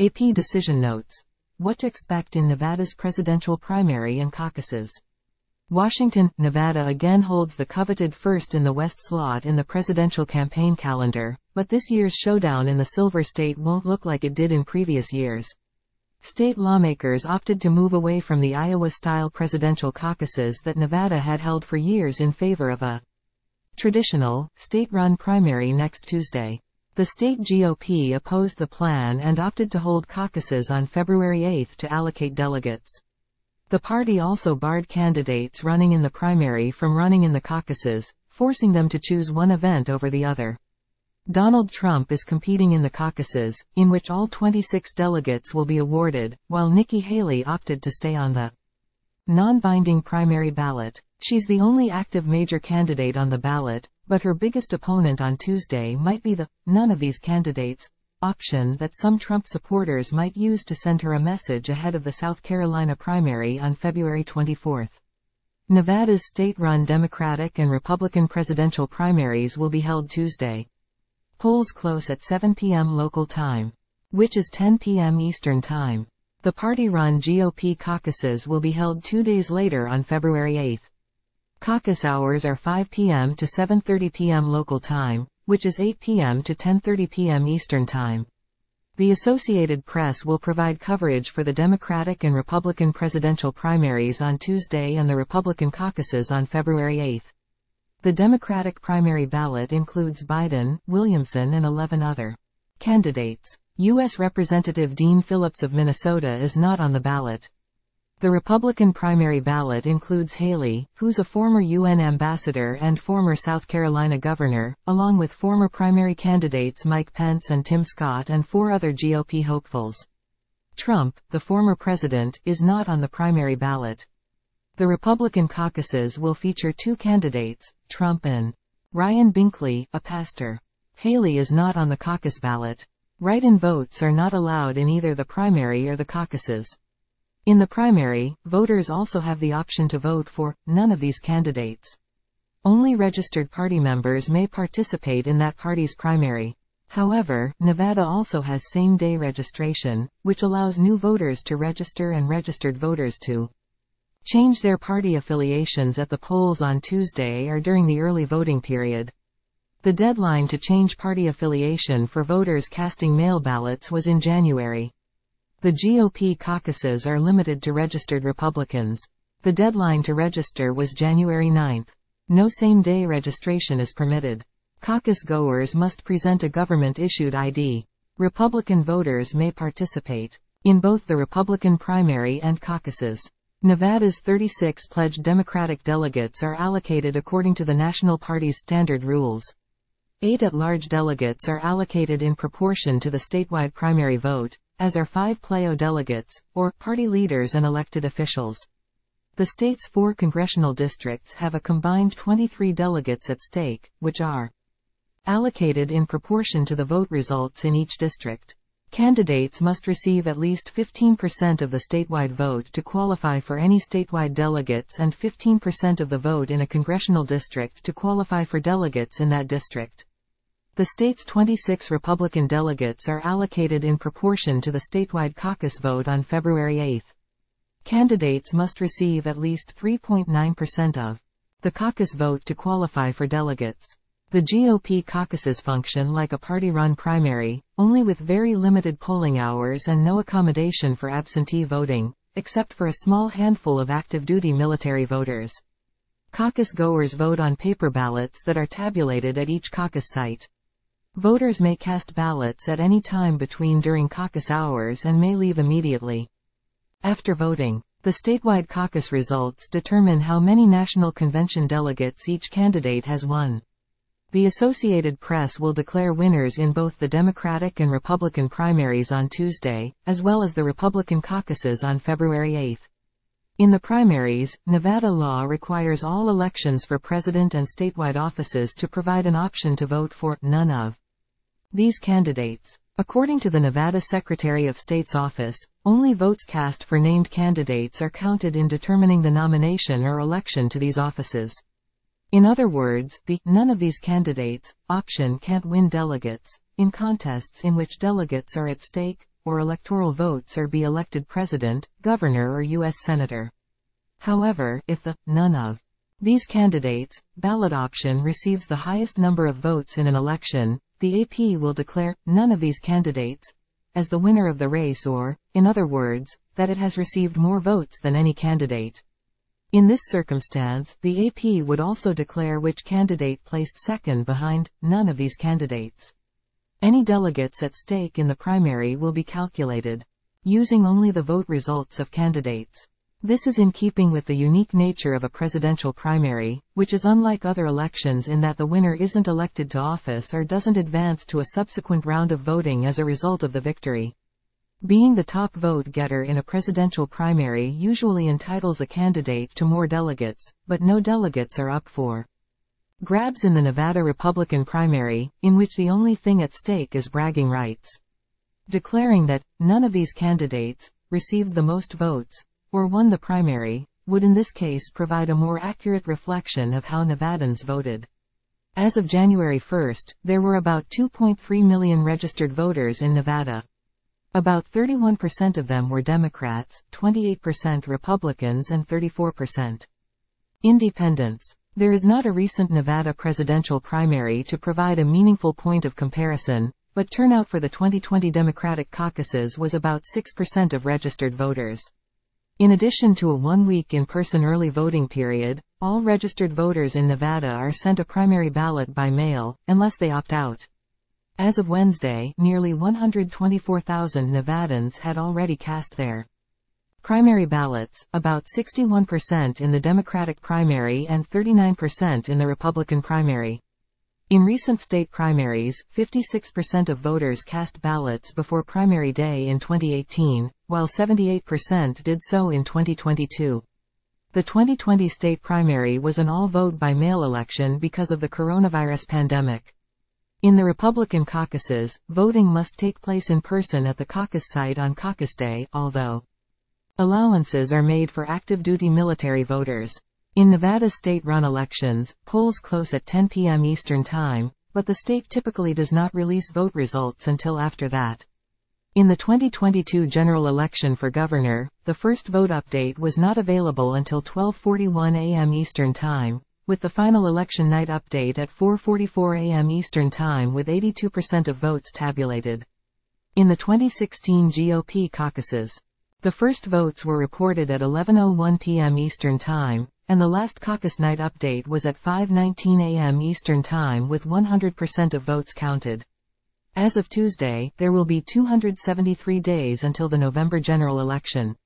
AP Decision Notes. What to expect in Nevada's presidential primary and caucuses. Washington, Nevada again holds the coveted first in the West slot in the presidential campaign calendar, but this year's showdown in the Silver State won't look like it did in previous years. State lawmakers opted to move away from the Iowa-style presidential caucuses that Nevada had held for years in favor of a traditional, state-run primary next Tuesday. The state GOP opposed the plan and opted to hold caucuses on February 8 to allocate delegates. The party also barred candidates running in the primary from running in the caucuses, forcing them to choose one event over the other. Donald Trump is competing in the caucuses, in which all 26 delegates will be awarded, while Nikki Haley opted to stay on the non-binding primary ballot. She's the only active major candidate on the ballot, but her biggest opponent on Tuesday might be the "none of these candidates" option that some Trump supporters might use to send her a message ahead of the South Carolina primary on February 24. Nevada's state-run Democratic and Republican presidential primaries will be held Tuesday. Polls close at 7 p.m. local time, which is 10 p.m. Eastern Time. The party-run GOP caucuses will be held 2 days later on February 8. Caucus hours are 5 p.m. to 7:30 p.m. local time, which is 8 p.m. to 10:30 p.m. Eastern Time. The Associated Press will provide coverage for the Democratic and Republican presidential primaries on Tuesday and the Republican caucuses on February 8. The Democratic primary ballot includes Biden, Williamson and 11 other candidates. U.S. Representative Dean Phillips of Minnesota is not on the ballot. The Republican primary ballot includes Haley, who's a former UN ambassador and former South Carolina governor, along with former primary candidates Mike Pence and Tim Scott and 4 other GOP hopefuls. Trump, the former president, is not on the primary ballot. The Republican caucuses will feature 2 candidates, Trump and Ryan Binkley, a pastor. Haley is not on the caucus ballot. Write-in votes are not allowed in either the primary or the caucuses. In the primary, voters also have the option to vote for none of these candidates. Only registered party members may participate in that party's primary. However, Nevada also has same-day registration, which allows new voters to register and registered voters to change their party affiliations at the polls on Tuesday or during the early voting period. The deadline to change party affiliation for voters casting mail ballots was in January. The GOP caucuses are limited to registered Republicans. The deadline to register was January 9. No same-day registration is permitted. Caucus goers must present a government-issued ID. Republican voters may participate in both the Republican primary and caucuses. Nevada's 36 pledged Democratic delegates are allocated according to the national party's standard rules. 8 at-large delegates are allocated in proportion to the statewide primary vote, as are 5 pleo delegates, or party leaders and elected officials. The state's 4 congressional districts have a combined 23 delegates at stake, which are allocated in proportion to the vote results in each district. Candidates must receive at least 15% of the statewide vote to qualify for any statewide delegates and 15% of the vote in a congressional district to qualify for delegates in that district. The state's 26 Republican delegates are allocated in proportion to the statewide caucus vote on February 8. Candidates must receive at least 3.9% of the caucus vote to qualify for delegates. The GOP caucuses function like a party-run primary, only with very limited polling hours and no accommodation for absentee voting, except for a small handful of active-duty military voters. Caucus goers vote on paper ballots that are tabulated at each caucus site. Voters may cast ballots at any time during caucus hours and may leave immediately after voting. The statewide caucus results determine how many national convention delegates each candidate has won. The Associated Press will declare winners in both the Democratic and Republican primaries on Tuesday, as well as the Republican caucuses on February 8. In the primaries, Nevada law requires all elections for president and statewide offices to provide an option to vote for none of these candidates. According to the Nevada Secretary of State's office, only votes cast for named candidates are counted in determining the nomination or election to these offices. In other words, the none of these candidates option can't win delegates in contests in which delegates are at stake, or electoral votes or be elected president, governor or U.S. senator. However, if the none of these candidates ballot option receives the highest number of votes in an election, the AP will declare none of these candidates as the winner of the race, or, in other words, that it has received more votes than any candidate. In this circumstance, the AP would also declare which candidate placed second behind none of these candidates. Any delegates at stake in the primary will be calculated using only the vote results of candidates. This is in keeping with the unique nature of a presidential primary, which is unlike other elections in that the winner isn't elected to office or doesn't advance to a subsequent round of voting as a result of the victory. Being the top vote-getter in a presidential primary usually entitles a candidate to more delegates, but no delegates are up for grabs in the Nevada Republican primary, in which the only thing at stake is bragging rights. Declaring that none of these candidates received the most votes or won the primary would in this case provide a more accurate reflection of how Nevadans voted. As of January 1, there were about 2.3 million registered voters in Nevada. About 31% of them were Democrats, 28% Republicans and 34% independents. There is not a recent Nevada presidential primary to provide a meaningful point of comparison, but turnout for the 2020 Democratic caucuses was about 6% of registered voters. In addition to a one-week in-person early voting period, all registered voters in Nevada are sent a primary ballot by mail, unless they opt out. As of Wednesday, nearly 124,000 Nevadans had already cast their primary ballots, about 61% in the Democratic primary and 39% in the Republican primary. In recent state primaries, 56% of voters cast ballots before primary day in 2018, while 78% did so in 2022. The 2020 state primary was an all-vote by mail election because of the coronavirus pandemic. In the Republican caucuses, voting must take place in person at the caucus site on caucus day, although allowances are made for active duty military voters. In Nevada's state-run elections, polls close at 10 p.m. Eastern Time, but the state typically does not release vote results until after that. In the 2022 general election for governor, the first vote update was not available until 12:41 a.m. Eastern Time, with the final election night update at 4:44 a.m. Eastern Time with 82% of votes tabulated. In the 2016 GOP caucuses, the first votes were reported at 11:01 p.m. Eastern Time, and the last caucus night update was at 5:19 a.m. Eastern Time with 100% of votes counted. As of Tuesday, there will be 273 days until the November general election.